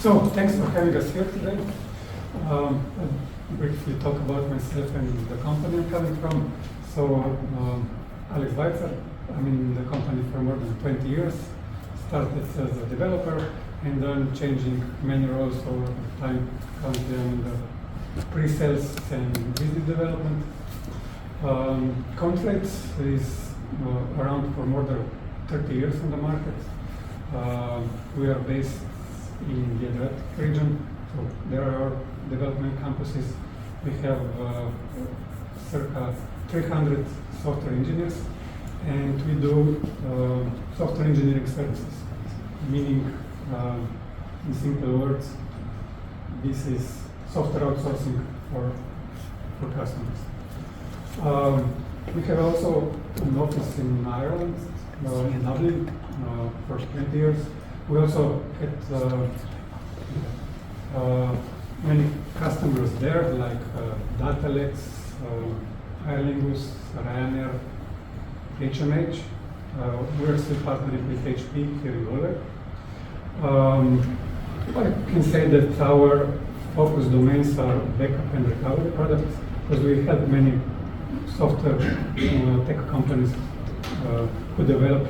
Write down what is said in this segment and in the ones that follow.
So, thanks for having us here today. I'll briefly talk about myself and the company I'm coming from. So, Aleks Weitzer, I'm in the company for more than 20 years. Started as a developer and then changing many roles over time. Currently I'm in the pre-sales and business development. Comtrade is around for more than 30 years on the market. We are based in the Adriatic region, so there are development campuses. We have circa 300 software engineers, and we do software engineering services, meaning, in simple words, this is software outsourcing for customers. We have also an office in Ireland, in Dublin, for 20 years. We also had many customers there, like Aleks, Airlingus, Ryanair, H&H. We're still partnering with HP here in Galway. I can say that our focus domains are backup and recovery products, because we have many software tech companies who develop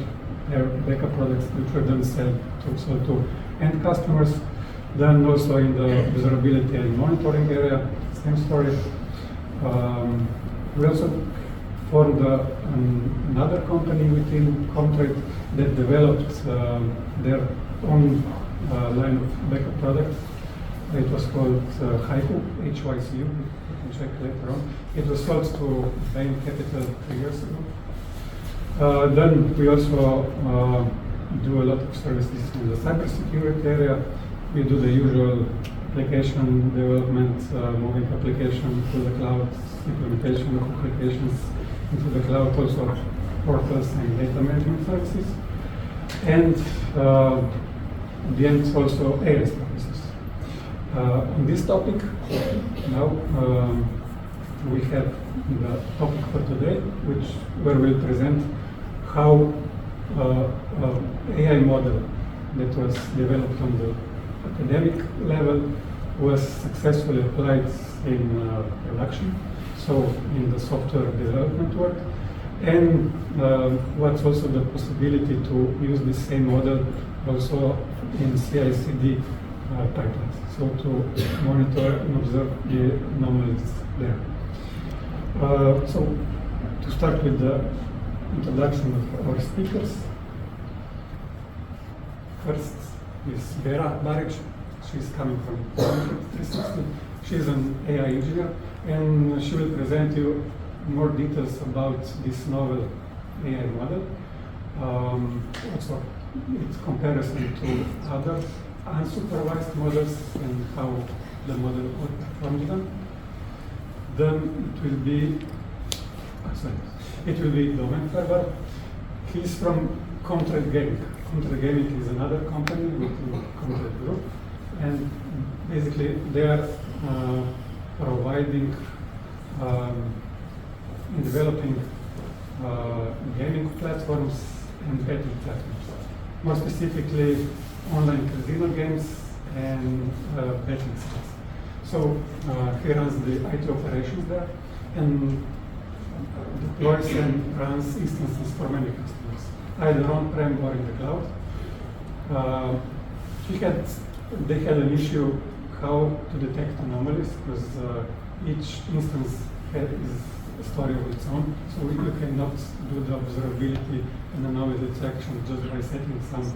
their backup products, which we then sell to end customers. Then also in the observability and monitoring area, same story. We also formed another company within Comtrade that developed their own line of backup products. It was called HYCU, H-Y-C-U, you can check later on. It was sold to Bain Capital 3 years ago. Then we also do a lot of services in the cybersecurity area. We do the usual application development, moving application to the cloud, implementation of applications into the cloud, also portals and data management services. And at the end, also area services. On this topic, now we have the topic for today, where we'll present how AI model that was developed on the academic level was successfully applied in production, so in the software development work, and what's also the possibility to use the same model also in CI/CD pipelines, so to monitor and observe the anomalies there. So to start with the introduction of our speakers, first is Vera Barić. She's coming from 360. She's an AI engineer, and she will present you more details about this novel AI model. Also, its comparison to other unsupervised models and how the model performs them. Then it will be Domen Ferbar. He's from Comtrade Gaming. Comtrade Gaming is another company within the Comtrade group, and basically they are providing and developing gaming platforms and betting platforms. More specifically, online casino games and betting sites. So he runs the IT operations there and deploys and runs instances for many customers, either on-prem or in the cloud. They had an issue how to detect anomalies, because each instance is a story of its own. So you cannot do the observability and anomaly detection just by setting some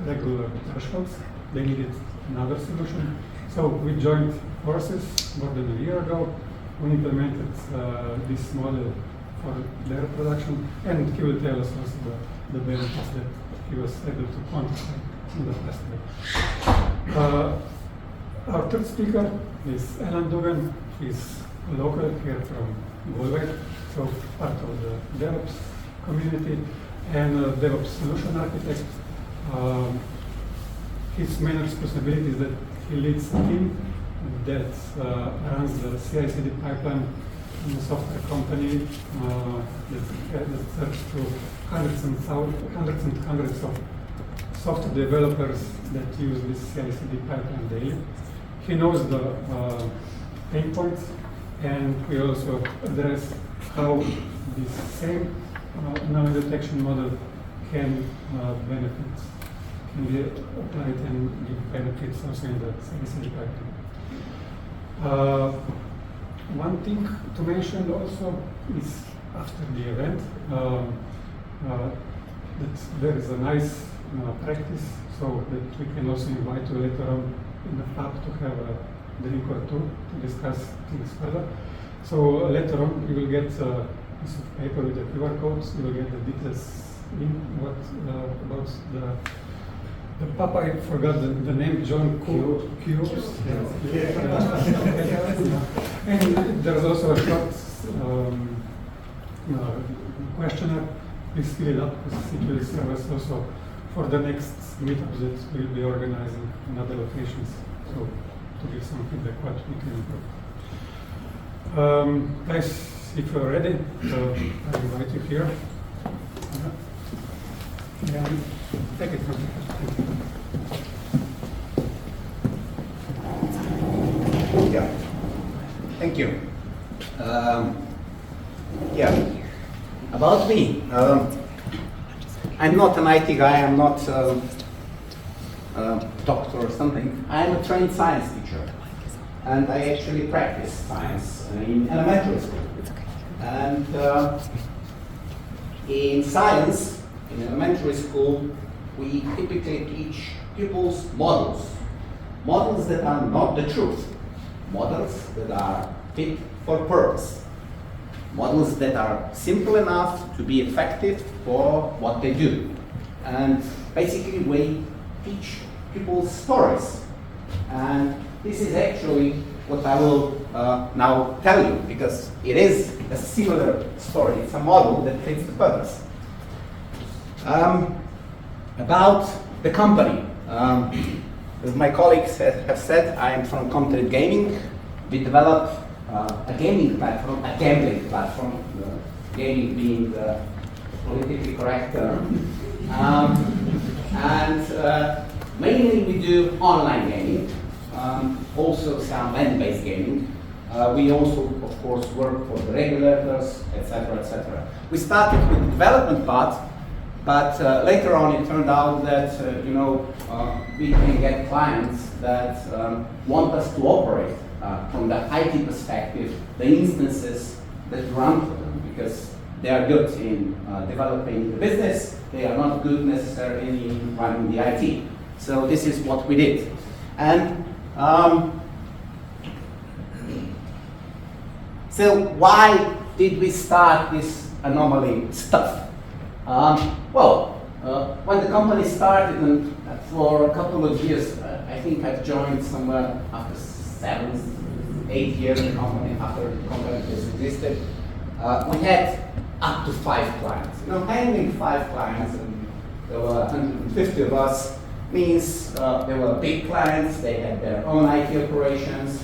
regular thresholds. They needed another solution. So we joined forces more than a year ago. We implemented this model for their production, and he will tell us also the benefits that he was able to quantify in the past way. Our third speaker is Duggan. He's local here from Galway, so part of the DevOps community and a DevOps solution architect. His main responsibility is that he leads a team that runs the CI/CD pipeline in a software company that serves to hundreds and hundreds of software developers that use this CI/CD pipeline daily. He knows the pain points, and we also address how this same anomaly detection model can be applied and give benefits also in the CI/CD pipeline. One thing to mention also is after the event that there is a nice practice, so that we can also invite you later on in the hub to have a drink or two to discuss things further. So later on you will get a piece of paper with the QR codes, you will get the details in what about the Papa, I forgot the name, John Cubes. And there's also a short questionnaire. Please fill it up because it will serve us also for the next meetups that we'll be organizing in other locations. So to give some feedback what we can improve. Guys, if you're ready, I invite you here. Take it from here. Yeah, thank you. Yeah, about me. I'm not an IT guy, I'm not a doctor or something. I'm a trained science teacher. And I actually practice science in elementary school. And in science, in elementary school, we typically teach pupils models. Models that are not the truth. Models that are fit for purpose. Models that are simple enough to be effective for what they do. And basically we teach pupils stories. And this is actually what I will now tell you, because it is a similar story. It's a model that fits the purpose. About the company. As my colleagues have said, I am from Comtrade Gaming. We develop a gaming platform, a gambling platform, gaming being the politically correct term. Mainly we do online gaming, also some land-based gaming. We also, of course, work for the regulators, etc., etc. We started with the development part, but later on it turned out that we can get clients that want us to operate from the IT perspective, the instances that run for them, because they are good in developing the business, they are not good necessarily in running the IT. So this is what we did. And so why did we start this anomaly stuff? When the company started, and for a couple of years, I think I've joined somewhere after 7, 8 years in the company, after the company has existed, we had up to 5 clients. Handling 5 clients, and there were 150 of us, means they were big clients, they had their own IT operations,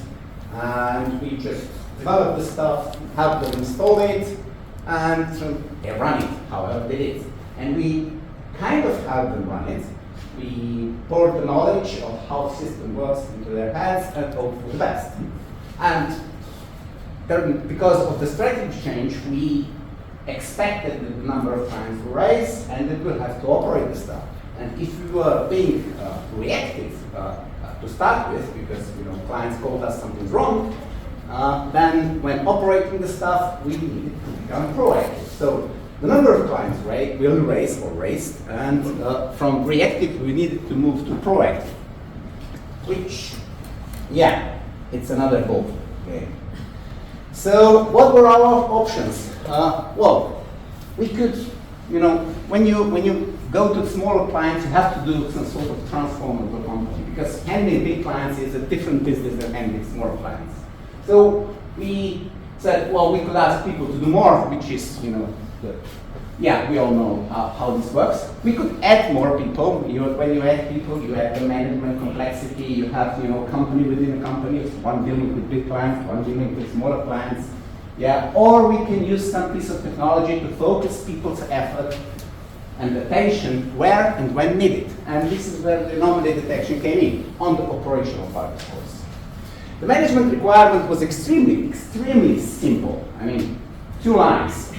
and we just developed the stuff, helped them install it, and they run it however they did. And we kind of helped them run it. We poured the knowledge of how the system works into their heads and hope for the best. And because of the strategy change, we expected that the number of clients will rise and that we'll have to operate the stuff. And if we were being reactive to start with, because clients told us something's wrong, then when operating the stuff, we needed to become proactive. So the number of clients will raised, and from reactive we needed to move to proactive, which, yeah, it's another ball game. So what were our options? We could, when you go to smaller clients, you have to do some sort of transform of the company, because handling big clients is a different business than handling small clients. So we said, we could ask people to do more, which is, we all know how this works. We could add more people. When you add people, you add the management complexity. You have, company within a company. One dealing with big clients, one dealing with smaller clients. Yeah. Or we can use some piece of technology to focus people's effort and attention where and when needed. And this is where the anomaly detection came in, on the operational part, of course. The management requirement was extremely simple. I mean, 2 lines.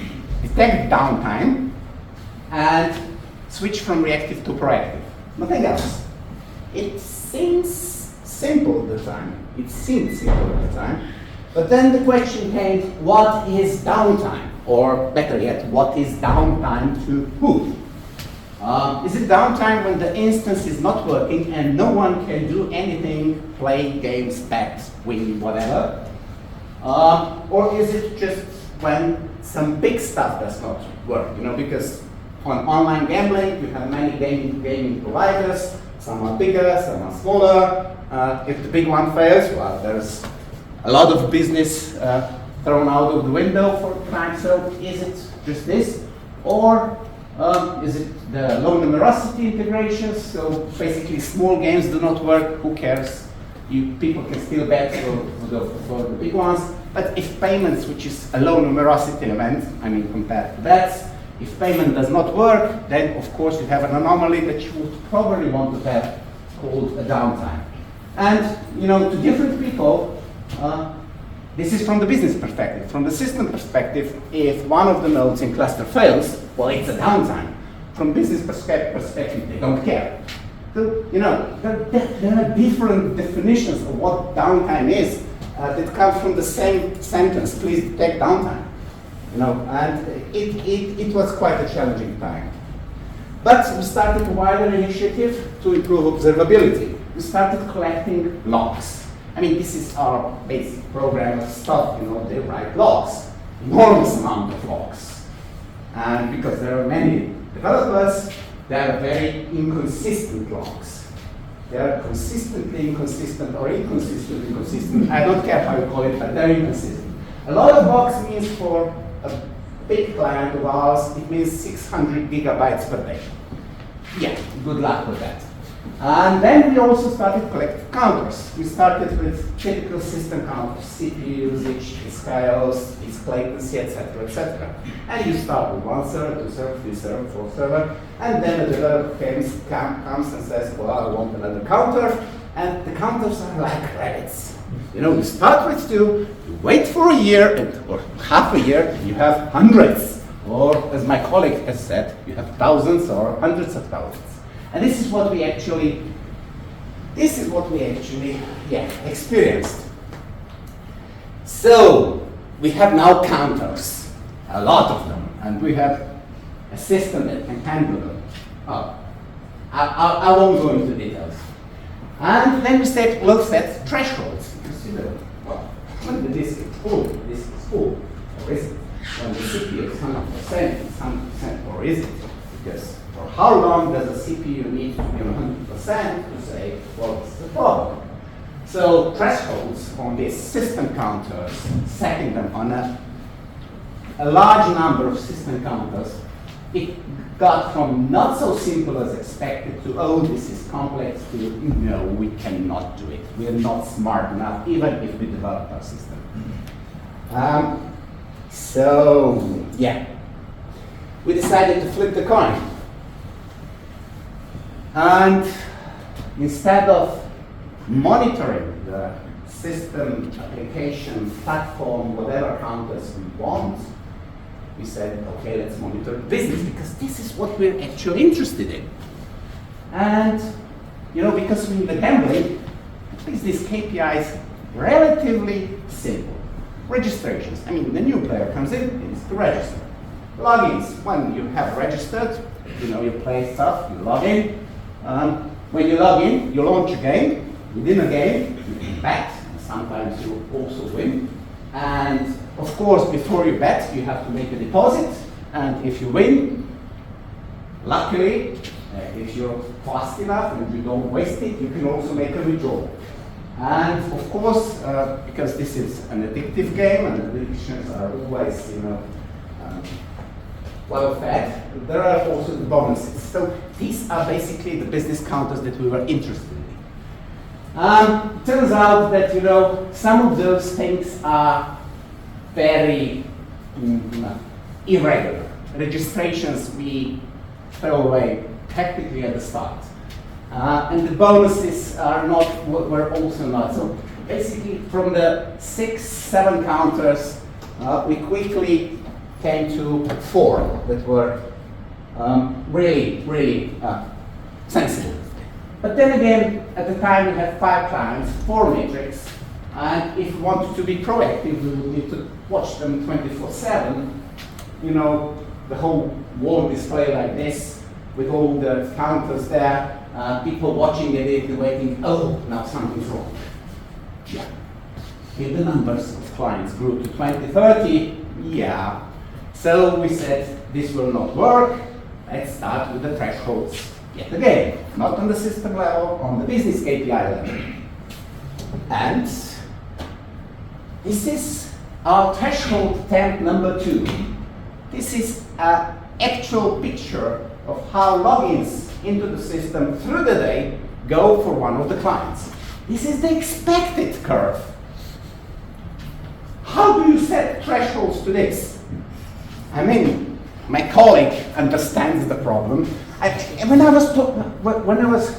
Detect downtime and switch from reactive to proactive. Nothing else. It seems simple at the time. It seemed simple at the time. But then the question came, what is downtime? Or better yet, what is downtime to who? Is it downtime when the instance is not working and no one can do anything, play games, bet, win, whatever? Or is it just when some big stuff does not work? You know, because on online gambling, you have many gaming providers. Some are bigger, some are smaller. If the big one fails, well, there's a lot of business thrown out of the window for the time. So is it just this? Or is it the low numerosity integrations? So basically small games do not work, who cares? People can still bet for the big ones. But if payments, which is a low numerosity event, I mean compared to bets, if payment does not work, then of course you have an anomaly that you would probably want to have called a downtime. And you know, to different people, this is from the business perspective. From the system perspective, if one of the nodes in cluster fails, well, it's a downtime. From business perspective, they don't care. So, you know, there are different definitions of what downtime is that come from the same sentence, please detect downtime. You know, and it was quite a challenging time. But we started a wider initiative to improve observability. We started collecting logs. I mean, this is our basic program stuff, you know, they write logs, enormous amount of logs. And because there are many developers, there are very inconsistent logs. They are consistently inconsistent or inconsistently inconsistent. I don't care how you call it, but they're inconsistent. A lot of logs means for a big client of ours, it means 600 gigabytes per day. Yeah, good luck with that. And then we also started collecting counters. We started with typical system counters, CPU usage, its chaos, its latency, etc., etc. And you start with 1 server, 2 server, 3 server, 4 server, and then the developer comes and says, well, I want another counter, and the counters are like rabbits. You know, you start with 2, you wait for a year, or half a year, you have hundreds. Or, as my colleague has said, you have thousands or hundreds of thousands. And this is what we actually, experienced. So, we have now counters, a lot of them, and we have a system that can handle them. Oh, I won't go into details. And then we said, we'll set thresholds. Consider, well, when the disk is full, the disk is full, or is it? When the CPU is 100%, it's 100%, or is it? Because for how long does a CPU need to be 100% to say, well, what's the problem? So thresholds on these system counters, setting them on a large number of system counters, it got from not so simple as expected to, oh, this is complex, to, no, we cannot do it. We're not smart enough, even if we develop our system. So, yeah, we decided to flip the coin. And instead of monitoring the system, application, platform, whatever counters we want, we said, okay, let's monitor the business, because this is what we're actually interested in. And, you know, because we're in the gambling, at least this KPI is relatively simple. Registrations. I mean, the new player comes in, it needs to register. Logins. When you have registered, you know, you play stuff, you log in. When you log in, you launch a game. Within a game, you can bet. Sometimes you also win. And of course, before you bet, you have to make a deposit. And if you win, luckily, if you're fast enough and you don't waste it, you can also make a withdrawal. And of course, because this is an addictive game and addictions are always, you know, well fed, there are also the bonuses. So these are basically the business counters that we were interested in. It turns out that, you know, some of those things are very irregular. Registrations, we throw away practically at the start. And the bonuses were also not. So basically from the 6, 7 counters, we quickly came to 4 that were really sensible. But then again, at the time we had 5 clients, 4 matrix, and if we wanted to be proactive, we would need to watch them 24/7. You know, the whole wall display like this, with all the counters there, people watching it, waiting, oh, now something's wrong. Yeah. If the numbers of clients grew to 20, 30, yeah. So we said, this will not work. Let's start with the thresholds yet again. Not on the system level, on the business KPI level. And this is our threshold attempt number 2. This is an actual picture of how logins into the system through the day go for one of the clients. This is the expected curve. How do you set thresholds to this? I mean, my colleague understands the problem. When I was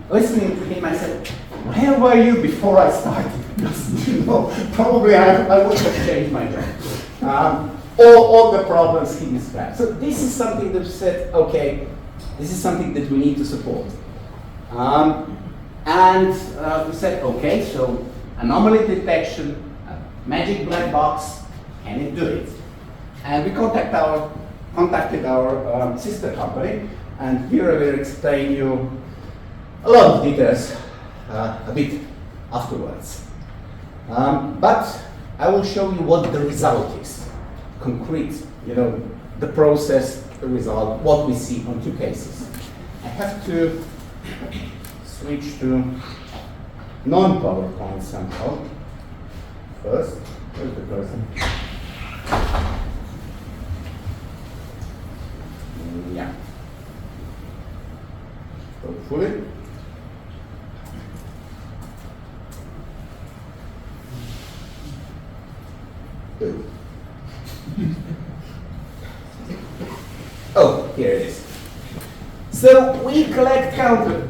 listening to him, I said, where were you before I started? Because, you know, probably I would have changed my job. All the problems he described. So this is something that we said, okay, this is something that we need to support. And we said, okay, so anomaly detection, magic black box, can it do it? And we contacted our sister company, and Vera will explain you a lot of details a bit afterwards. But I will show you what the result is. Concrete, you know, the process, the result, what we see on 2 cases. I have to switch to non-PowerPoint somehow. First, where's the person? Yeah. Hopefully. Good. Oh, here it is. So we collect counter.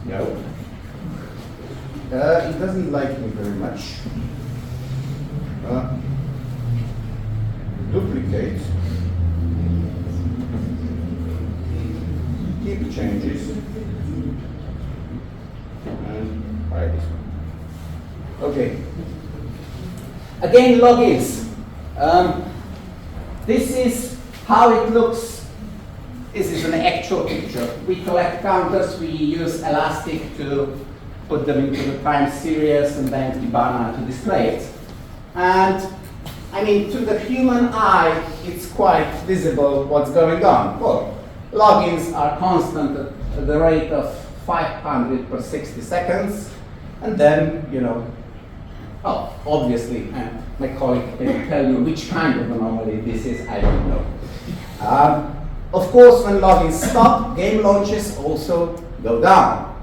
No. It doesn't like me very much. Duplicate. Keep changes. And try this one. Okay. Again, logins. This is how it looks. This is an actual picture. We collect counters, we use Elastic to put them into the time series and then Kibana to display it. And I mean, to the human eye, it's quite visible what's going on. Well, logins are constant at the rate of 500 per 60 seconds. And then, you know, oh, obviously, my colleague can tell you which kind of anomaly this is, I don't know. Of course, when logins stop, game launches also go down.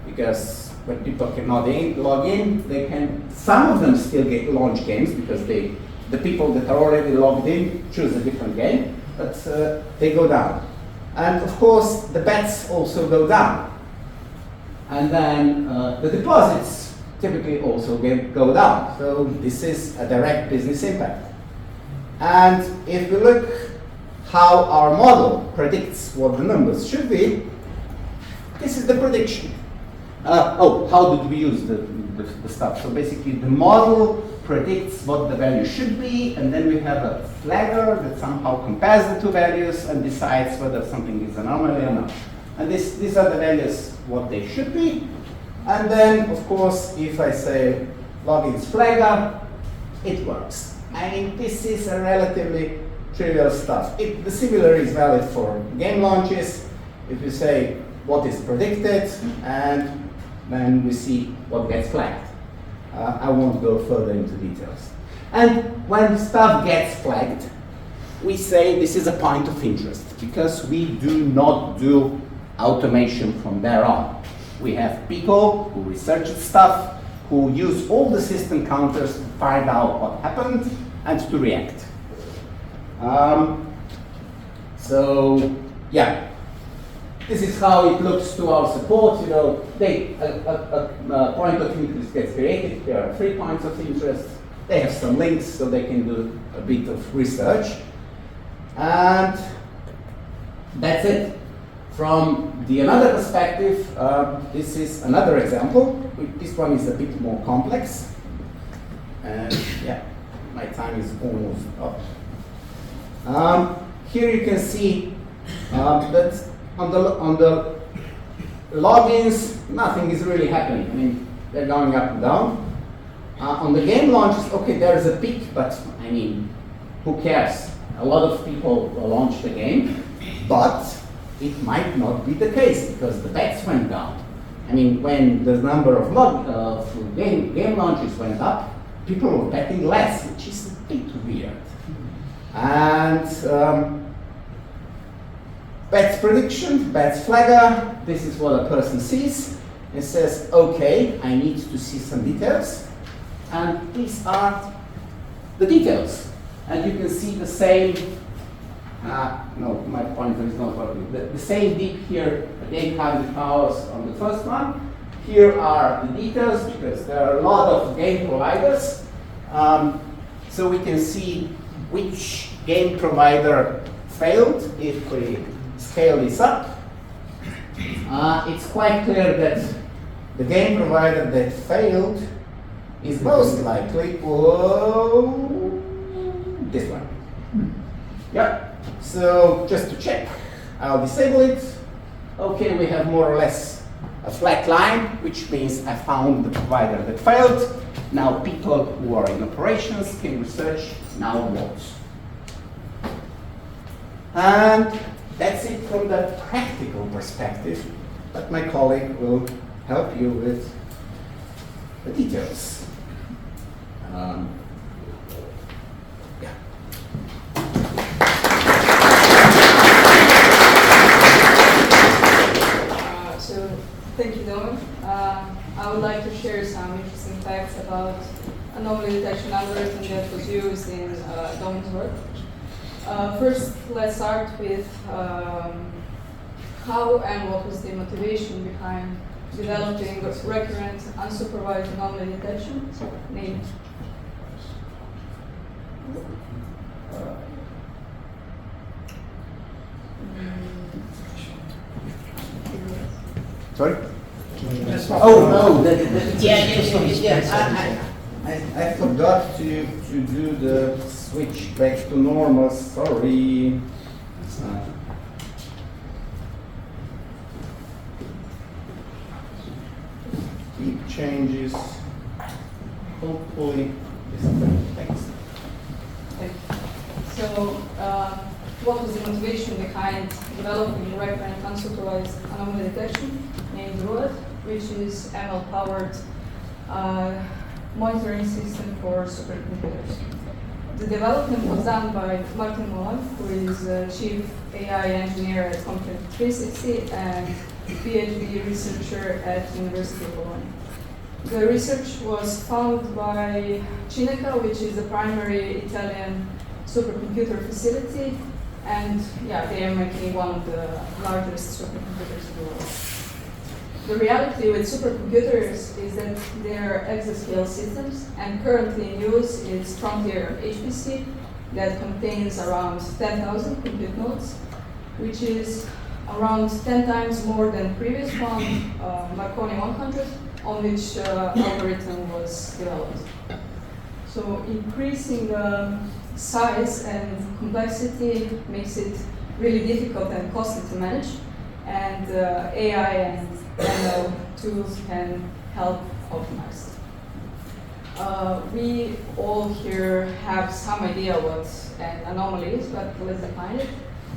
Because when people cannot log in, they can, some of them still launch games because the people that are already logged in choose a different game, but they go down. And of course, the bets also go down. And then the deposits typically also go down. So this is a direct business impact. And if we look how our model predicts what the numbers should be, this is the prediction. How did we use the stuff? So basically the model predicts what the value should be, and then we have a flagger that somehow compares the 2 values and decides whether something is an anomaly or not. And these are the values, what they should be. And then, of course, if I say logins flagger, it works. I mean, this is a relatively trivial stuff. The similar is valid for game launches. If you say what is predicted, and then we see what gets flagged. I won't go further into details. And when stuff gets flagged, we say this is a point of interest, because we do not do automation from there on. We have people who research stuff, who use all the system counters to find out what happened and to react. So, yeah, this is how it looks to our support. You know, a point of interest gets created. There are 3 points of interest. They have some links, so they can do a bit of research. And that's it. From the another perspective, this is another example. This one is a bit more complex. And yeah, my time is almost up. Here you can see that on the logins, nothing is really happening. I mean, they're going up and down. On the game launches, okay, there's a peak, but I mean, who cares? A lot of people launch the game, but it might not be the case because the bets went down. I mean, when the number of game launches went up, people were betting less, which is a bit weird. And bets prediction, bets flagger, this is what a person sees. It says, okay, I need to see some details. And these are the details. And you can see the same, no, my pointer is not working. The same dip here, 800 hours on the first one. Here are the details because there are a lot of game providers. So we can see which game provider failed if we scale this up. It's quite clear that the game provider that failed is most likely this one. Yeah. So just to check, I'll disable it. Okay, we have more or less a flat line, which means I found the provider that failed. Now people who are in operations can research now what. And that's it from the practical perspective, but my colleague will help you with the details. Yeah. So thank you, Domen. I would like to share some interesting facts about anomaly detection algorithm that was used in Domen's work. First, let's start with how and what was the motivation behind developing recurrent unsupervised anomaly detection, named Sorry? Oh no! I forgot to do the switch back to normal. Sorry. Keep changes. Hopefully, this is better. Thanks. So, what was the motivation behind developing recurrent unsupervised anomaly detection named RUAD, which is ML-powered monitoring system for supercomputers? The development was done by Molan, who is Chief AI Engineer at Comtrade 360 and PhD researcher at University of Bologna. The research was founded by Cineca, which is the primary Italian supercomputer facility, and yeah, they are making one of the largest supercomputers in the world. The reality with supercomputers is that they are exascale systems, and currently in use is Frontier HPC that contains around 10,000 compute nodes, which is around 10 times more than previous one, Marconi 100, on which algorithm was developed. So increasing the size and complexity makes it really difficult and costly to manage, and AI and ML tools can help optimize it. We all here have some idea what an anomaly is, but let's define it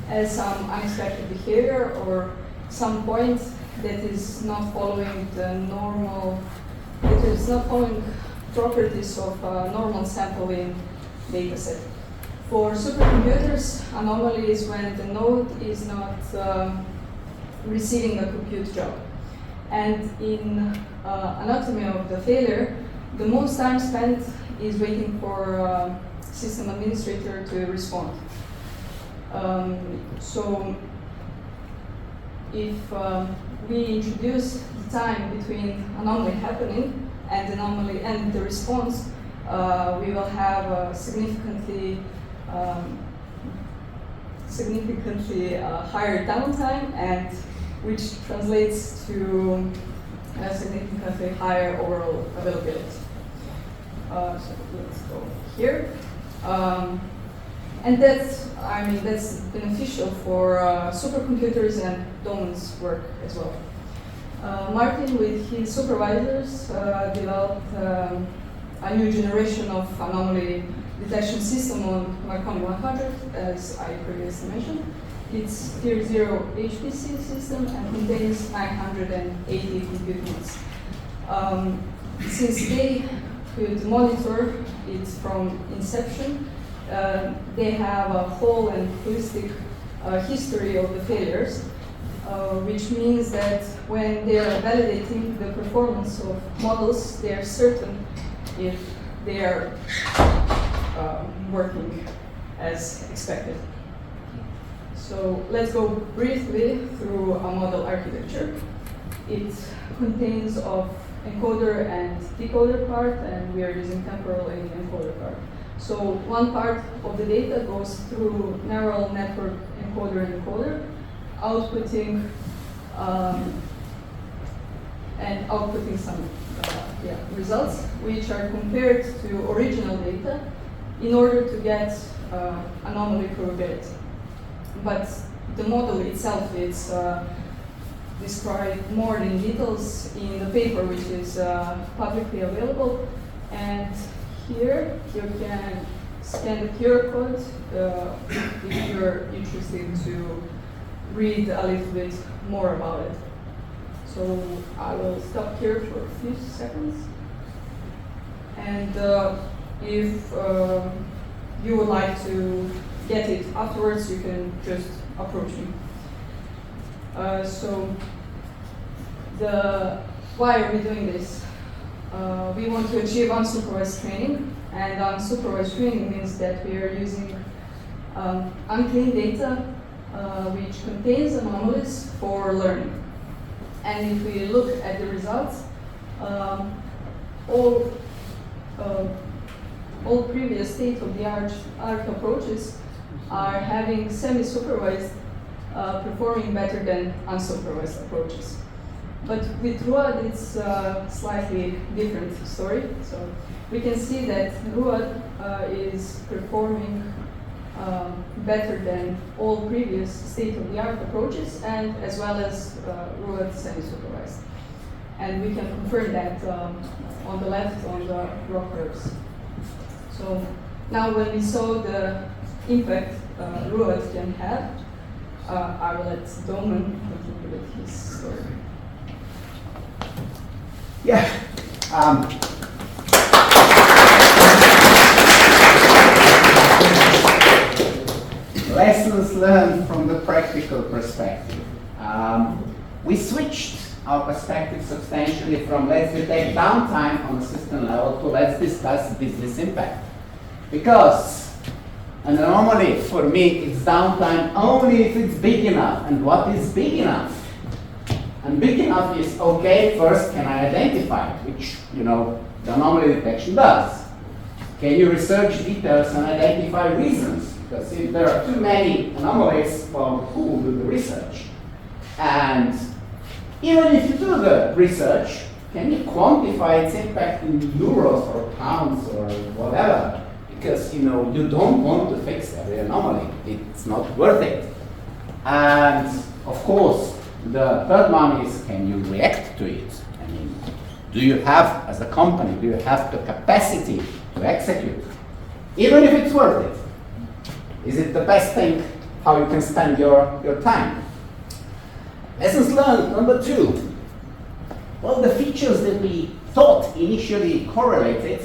as some unexpected behavior or some point that is not following the normal, that is not following properties of a normal sampling dataset. For supercomputers, anomaly is when the node is not receiving a compute job. And in anatomy of the failure, the most time spent is waiting for system administrator to respond. So if we introduce the time between anomaly happening and anomaly and the response, we will have a significantly higher downtime, and which translates to a significantly higher overall availability. So let's go here. And that's beneficial for supercomputers and Domen's work as well. Martin, with his supervisors, developed a new generation of anomaly detection system on Marconi 100, as I previously mentioned. It's tier 0 HPC system and contains 980 compute nodes. Since they could monitor it from inception, they have a whole and holistic history of the failures, which means that when they are validating the performance of models, they are certain if they are working as expected. So let's go briefly through a model architecture. It contains of encoder and decoder part, and we are using temporal in encoder part. So one part of the data goes through neural network encoder and decoder, outputting some results, which are compared to original data in order to get anomaly probability. But the model itself is described more in details in the paper, which is publicly available. And here you can scan the QR code if you're interested to read a little bit more about it. So I will stop here for a few seconds. And if you would like to get it afterwards, you can just approach me. So why are we doing this? We want to achieve unsupervised training, and unsupervised training means that we are using unclean data which contains anomalies for learning. And if we look at the results, all previous state-of-the-art approaches are having semi-supervised performing better than unsupervised approaches. But with RUAD, it's a slightly different story. So we can see that RUAD is performing better than all previous state-of-the-art approaches, and as well as RUAD semi-supervised. And we can confirm that on the left on the raw curves. So now when we saw the impact RUAD can have, I will let Domen continue with his story. Yeah. Lessons learned from the practical perspective. We switched our perspective substantially from let's detect downtime on the system level to let's discuss business impact. Because an anomaly for me is downtime only if it's big enough. And what is big enough? And big enough is, okay, first can I identify it, which, the anomaly detection does. Can you research details and identify reasons? Because if there are too many anomalies, well, who will do the research? And even if you do the research, can you quantify its impact in euros or pounds or whatever? Because, you don't want to fix every anomaly. It's not worth it. And, of course, the third one is, can you react to it? I mean, do you have, as a company, do you have the capacity to execute? Even if it's worth it. Is it the best thing how you can spend your time? Lessons learned, number 2. Well, the features that we thought initially correlated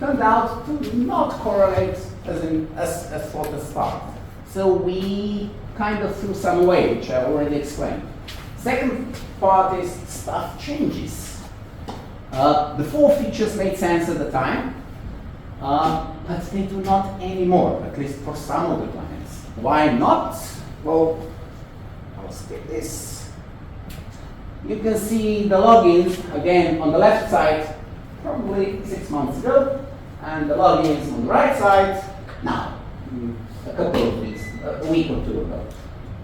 turned out to not correlate as thought at start. So we kind of threw some away, which I already explained. Second part is stuff changes. The 4 features made sense at the time, but they do not anymore, at least for some of the clients. why not? Well, I'll skip this. You can see the logins again on the left side, probably 6 months ago, and the logins on the right side now, a couple of weeks, a week or two ago.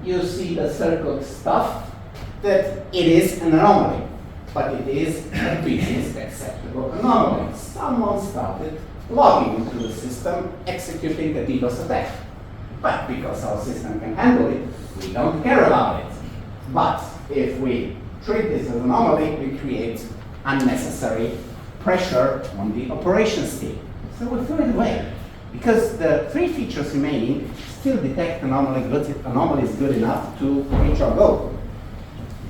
You see the circled stuff that it is an anomaly, but it is a business acceptable anomaly. Someone started logging into the system, executing a DDoS attack. But because our system can handle it, we don't care about it. But if we treat this as an anomaly, we create unnecessary pressure on the operations team. So we throw it away. Because the 3 features remaining still detect anomalies good enough to reach our goal.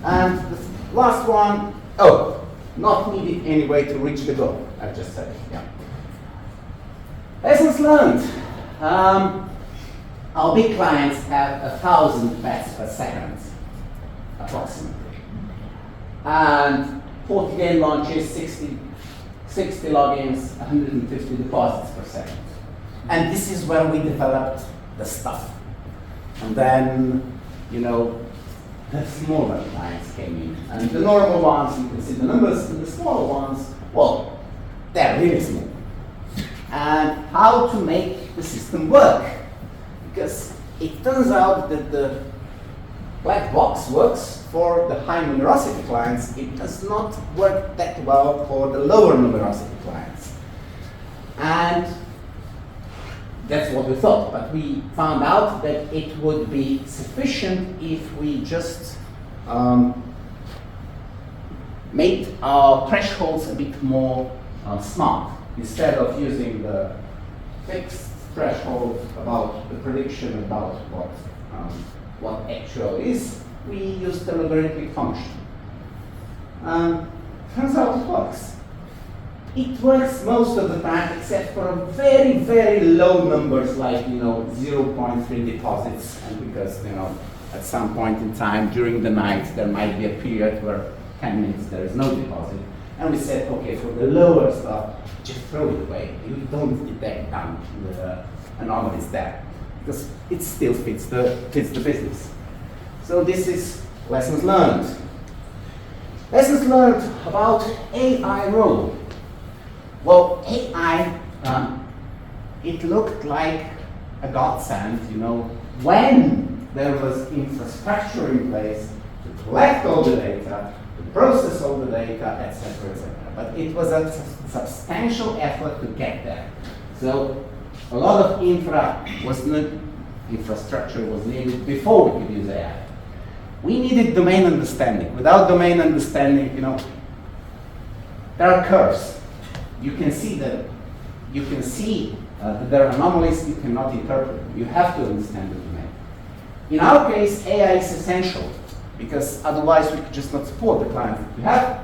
And the last one, not needed anyway to reach the goal. I just said it, yeah. Lessons learned. Our big clients have 1,000 bets per second, approximately. And 40 game launches, 60 logins, 150 deposits per second. And this is where we developed the stuff. And then, the smaller clients came in. And the normal ones, you can see the numbers, and the smaller ones, well, they're really small. And how to make the system work. Because it turns out that the black box works for the high numerosity clients. It does not work that well for the lower numerosity clients. And that's what we thought, but we found out that it would be sufficient if we just made our thresholds a bit more smart. Instead of using the fixed threshold about the prediction about what actual is, we use the logarithmic function. Turns out it works. It works most of the time, except for very, very low numbers like 0.3 deposits, and because at some point in time during the night there might be a period where 10 minutes there is no deposit, and we said, okay, for the lower stuff, just throw it away. You don't detect the anomalies there because it still fits the business. So this is lessons learned. Lessons learned about AI role. Well, AI, it looked like a godsend, when there was infrastructure in place to collect all the data, to process all the data, etc., etc. But it was a substantial effort to get there. So a lot of infrastructure was needed before we could use AI. We needed domain understanding. Without domain understanding, there are curves. You can see that there are anomalies you cannot interpret. You have to understand the domain. In our case, AI is essential because otherwise we could just not support the client we have.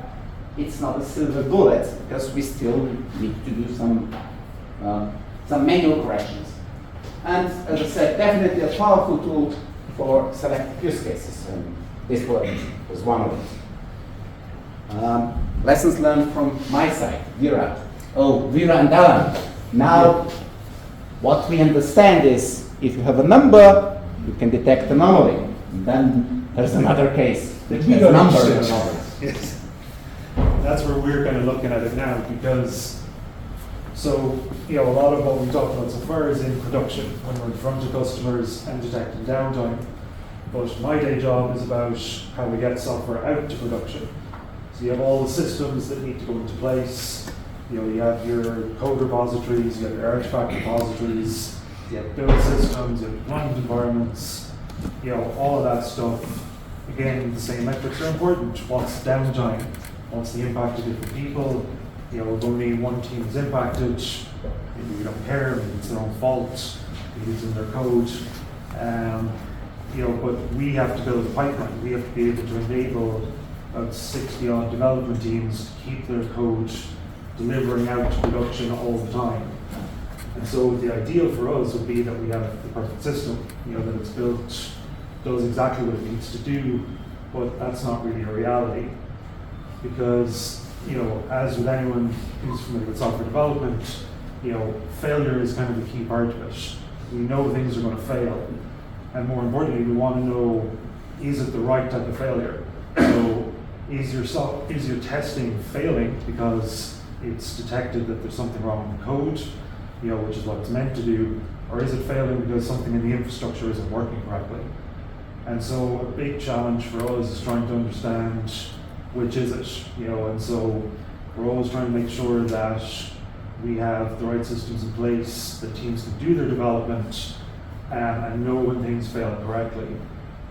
It's not a silver bullet because we still need to do some manual corrections. And as I said, definitely a powerful tool for selected use cases, and this was one of them. Lessons learned from my side, Vera. Vera and Duggan. Now, what we understand is if you have a number, you can detect anomaly. And then there's another case that has a number of anomalies. Yes. That's where we're kind of looking at it now, because a lot of what we talked about so far is in production, when we're in front of customers and detecting downtime. But my day job is about how we get software out to production. So you have all the systems that need to go into place. You have your code repositories, you have your artifact repositories, you have build systems, you have deployment environments, all of that stuff. Again, the same metrics are important. What's downtime? What's the impact of different people? If only one team is impacted, maybe we don't care, maybe it's their own fault, maybe it's in their code. But we have to build a pipeline. We have to be able to enable about 60-odd development teams to keep their code delivering out to production all the time. And so the ideal for us would be that we have the perfect system, that it's built, does exactly what it needs to do, but that's not really a reality. Because, as with anyone who's familiar with software development, failure is kind of a key part of it. We know things are going to fail, And more importantly, we want to know, is it the right type of failure? So is your testing failing because it's detected that there's something wrong with the code, which is what it's meant to do, or is it failing because something in the infrastructure isn't working correctly? And so a big challenge for us is trying to understand which is it, and so we're always trying to make sure that we have the right systems in place, that teams can do their development and know when things fail correctly.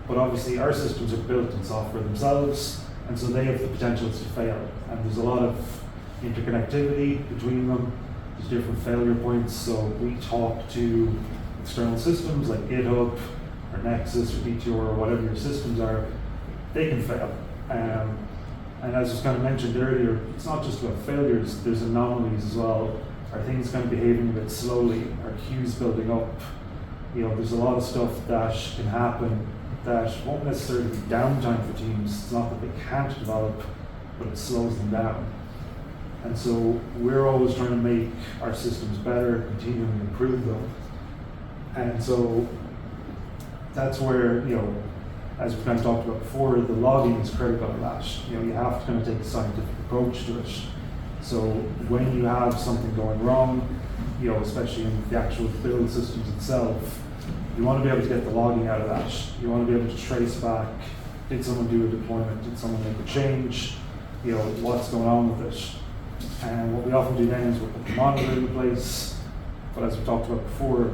But obviously our systems are built in software themselves, and so they have the potential to fail. And there's a lot of interconnectivity between them. There's different failure points, so we talk to external systems like GitHub or Nexus or DTOR or whatever your systems are. They can fail. And as was kind of mentioned earlier, it's not just about failures, there's anomalies as well. Are things kind of behaving a bit slowly? Are queues building up? There's a lot of stuff that can happen that won't necessarily be downtime for teams. It's not that they can't develop, but it slows them down. And so we're always trying to make our systems better, continuing to improve them. And so that's where, as we kind of talked about before, the logging is critical in that. You have to kind of take a scientific approach to it. So when you have something going wrong, especially in the actual build systems itself, you want to be able to get the logging out of that. You want to be able to trace back, did someone do a deployment, did someone make a change, what's going on with it. And what we often do then is we'll put the monitor in place, but as we talked about before,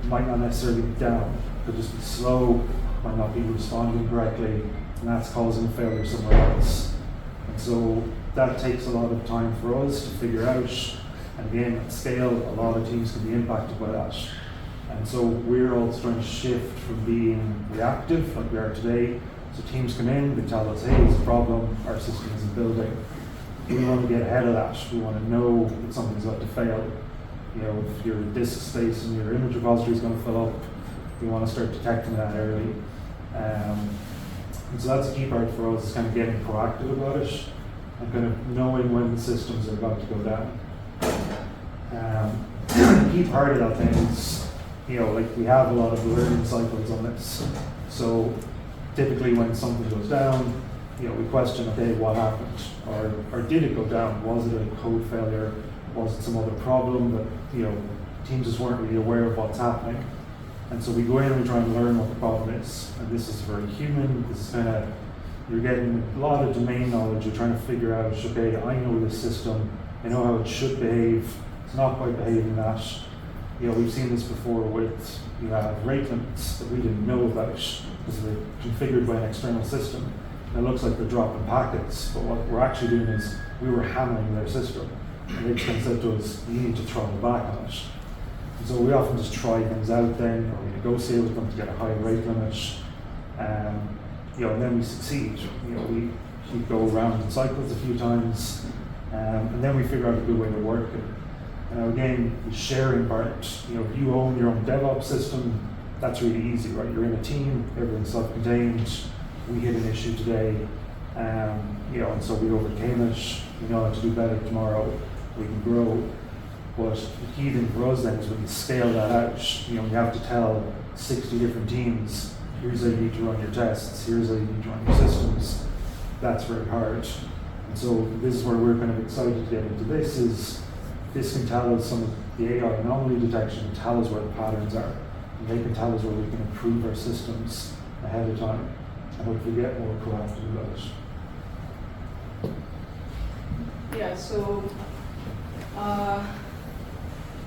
might not necessarily be down, could just be slow, might not be responding correctly, and that's causing a failure somewhere else. And so that takes a lot of time for us to figure out, and again, at scale, a lot of teams can be impacted by that. And so we're also trying to shift from being reactive, like we are today. So teams come in, they tell us, hey, there's a problem, our system isn't building. We want to get ahead of that. We want to know that something's about to fail. If your disk space in your image repository is going to fill up, we want to start detecting that early. And so that's a key part for us, is kind of getting proactive about it and kind of knowing when the systems are about to go down. The key part of that thing is, like we have a lot of learning cycles on this. So typically when something goes down, we question, okay, what happened? Or did it go down? Was it a code failure? Was it some other problem that, teams just weren't really aware of what's happening? And so we go in and we try and learn what the problem is. And this is very human. This is kind of, you're getting a lot of domain knowledge. You're trying to figure out, okay, I know this system. I know how it should behave. It's not quite behaving that. We've seen this before with, you have rate limits that we didn't know about because they're configured by an external system. And it looks like they're dropping packets, but what we're actually doing is we were hammering their system. And they just said to us, you need to throttle back on it. And so we often just try things out then, or we negotiate with them to get a higher rate limit. And then we succeed. We go around in cycles a few times, and then we figure out a good way to work it. And again, the sharing part, if you own your own DevOps system, that's really easy, right? You're in a team, everything's self-contained. We hit an issue today, and so we overcame it. We know how to do better tomorrow. We can grow. But the key thing for us then is when you scale that out, you have to tell 60 different teams, here's how you need to run your tests, here's how you need to run your systems. That's very hard. And so this is where we're kind of excited to get into this, is this can tell us some of the AI anomaly detection, can tell us where the patterns are. And they can tell us where we can improve our systems ahead of time and hopefully get more proactive about it. Yeah, so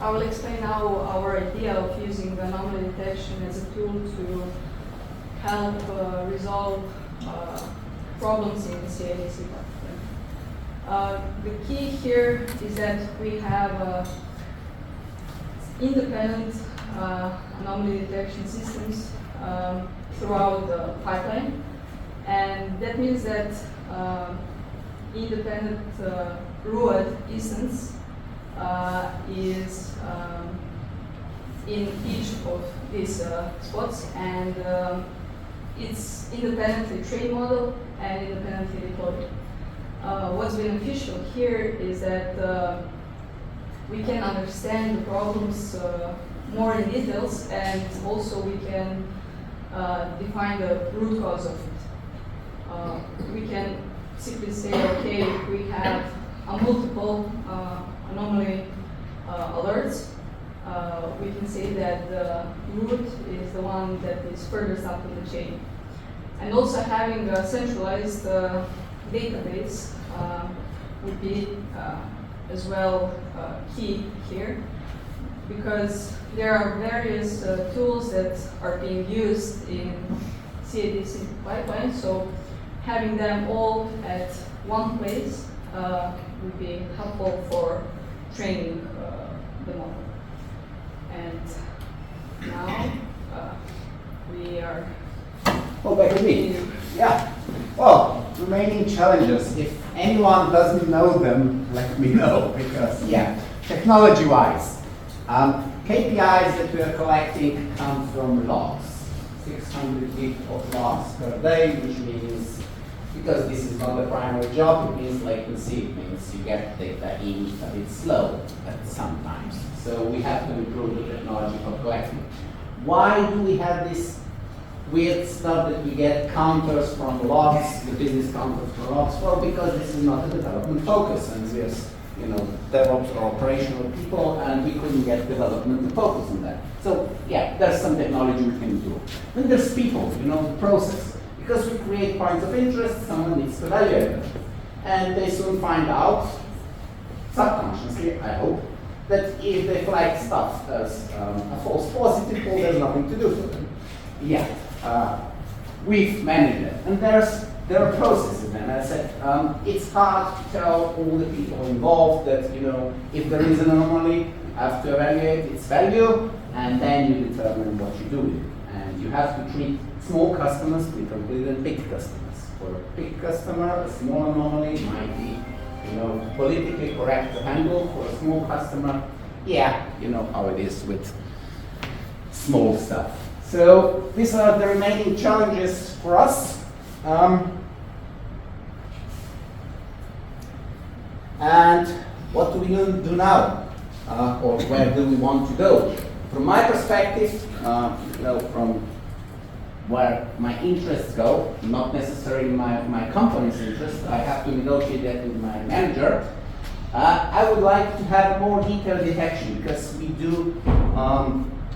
I will explain now our idea of using the anomaly detection as a tool to help resolve problems in the CI/CD pipeline. The key here is that we have independent anomaly detection systems throughout the pipeline, and that means that independent RUAD instance is in each of these spots, and it's independently trained model and independently deployed. What's beneficial here is that we can understand the problems more in details, and also we can define the root cause of it. We can simply say, okay, we have a multiple anomaly alerts. We can say that the root is the one that is furthest up in the chain. And also having a centralized database would be as well key here, because there are various tools that are being used in CAD pipeline, so having them all at one place would be helpful for training the model. And now we are. Oh, back to me. Yeah. Well, remaining challenges. If anyone doesn't know them, let me know, because yeah, technology-wise, KPIs that we are collecting come from logs. 600 gig of logs per day, which means, because this is not the primary job, it means latency, it means you get data in a bit slow at sometimes. So we have to improve the technology for collecting. Why do we have this weird stuff that we get counters from logs, the business counters from logs? Well, because this is not a development focus, and we are, DevOps or operational people, and we couldn't get development to focus on that. So yeah, there's some technology we can do. Then there's people, the process. Because we create points of interest, someone needs to evaluate them. And they soon find out, subconsciously, I hope, that if they flag stuff as a false positive, well, there's nothing to do for them. Yeah, we've managed it. And there are processes, and I said, it's hard to tell all the people involved that, if there is an anomaly, you have to evaluate its value, and then you determine what you do with it. And you have to treat small customers differently than big customers. For a big customer, a small anomaly might be, politically correct to handle. For a small customer, yeah, you know how it is with small stuff. So these are the remaining challenges for us. And what do we do now? Or where do we want to go? From my perspective, from where my interests go, not necessarily my company's interests, I have to negotiate that with my manager. I would like to have more detailed detection, because we do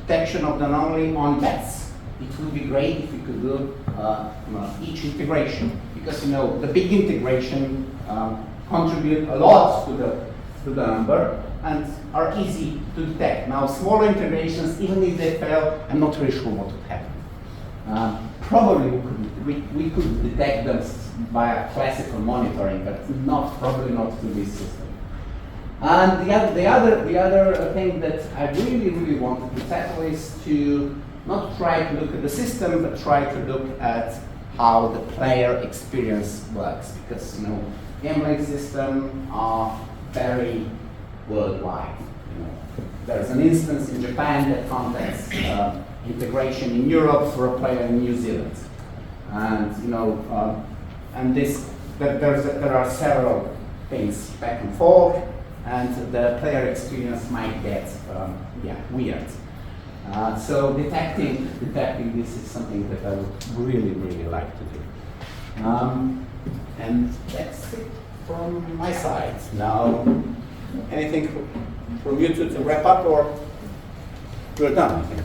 detection of the anomaly on bets. It would be great if we could do each integration, because the big integration contribute a lot to the number and are easy to detect. Now, smaller integrations, even if they fail, I'm not very sure what would happen. Probably we could detect them via classical monitoring, but probably not through this system. And the other thing that I really wanted to tackle is to not try to look at the system, but try to look at how the player experience works, because gambling systems are very worldwide. There's an instance in Japan that contacts integration in Europe for a player in New Zealand, and there are several things back and forth, and the player experience might get weird. So detecting this is something that I would really like to do. And that's it from my side. Now, anything from you to wrap up, or we're done? I think.